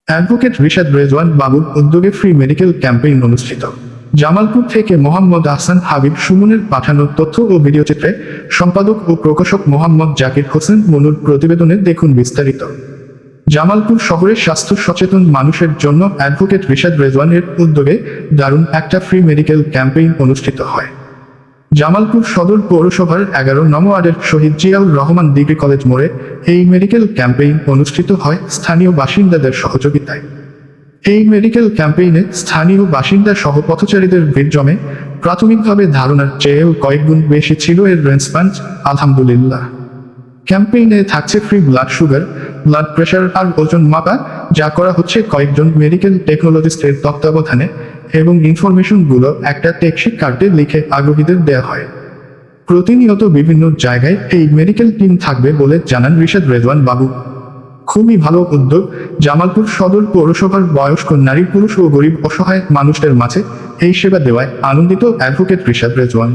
Advocate Rishad Rezwan বাবুর উদ্যোগে free medical campaign অনুষ্ঠিত। জামালপুর থেকে মোহাম্মদ আহসান হাবিব সুমনের পাঠানো তথ্য ও ভিডিওচিত্রে সম্পাদক ও প্রকাশক মোহাম্মদ জাকির হোসেন মনুর প্রতিবেদনে দেখুন বিস্তারিত। জামালপুর শহরের স্বাস্থ্য সচেতন মানুষের জন্য অ্যাডভোকেট রিশাদ রেজওয়ানের উদ্যোগে দারুণ একটা ফ্রি মেডিকেল ক্যাম্পেইন অনুষ্ঠিত হয়। জামালপুর সদর পৌরসভার 11 নং ওয়ার্ডের শহীদ জিয়াউর রহমান ডিগ্রি কলেজ মোড়ে এই মেডিকেল ক্যাম্পেইন অনুষ্ঠিত হয় স্থানীয় বাসিন্দাদের সহযোগিতায়। এই মেডিকেল ক্যাম্পেইনে স্থানীয় বাসিন্দা সহ পথচারীদের ভিড় জমে। প্রাথমিকভাবে ধারণার চেয়েও কয়েকগুণ বেশি ছিল এর রেসপন্স, আলহামদুলিল্লাহ। ক্যাম্পেইনে থাকছে free blood sugar, blood pressure আর ওজন মাপা, যা করা হচ্ছে কয়েকজন মেডিকেল টেকনোলজিস্টের তত্ত্বাবধানে, এবং ইনফরমেশনগুলো একটা টেকশিট কার্ডে লিখে আগ্রহীদের দেয়া হয়। প্রতিনিয়ত বিভিন্ন জায়গায় এই মেডিকেল টিম থাকবে বলে জানান রিশাদ রেজওয়ান বাবু। খুবই ভালো উদ্যোগ। জামালপুর সদর পৌরসভার বয়স্ক নারী, পুরুষ ও গরিব অসহায় মানুষদের মাঝে এই সেবা দেওয়ায় আনন্দিত অ্যাডভোকেট রিশাদ রেজওয়ান।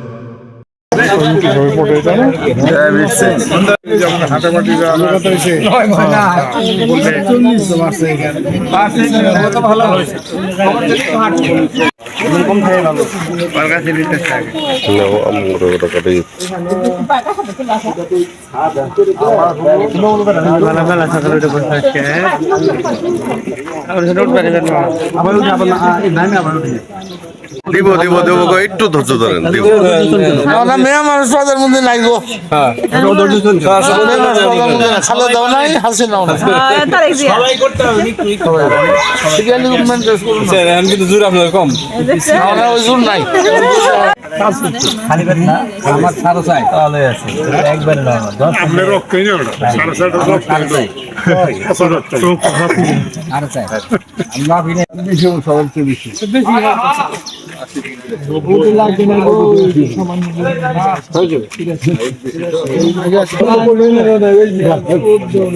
দিব দিব দেব একটু ধৈর্য ধরেন দিব মেয়ে মানুষ তাদের মধ্যে নাই গো। খালে দাও নাই, হাসি নাও না, কিন্তু জোর আপনার কম, ওই জোর নাই। খালি পেট না, আমার সারো চাই তাহলে আছে একবারে না, আপনার রক্তই না আর চাই আমরা বিনে বেশি সবাইকে বেশি লাগবে না গো, সামান্য হয়ে যাবে। ঠিক আছে, উদ্যোগ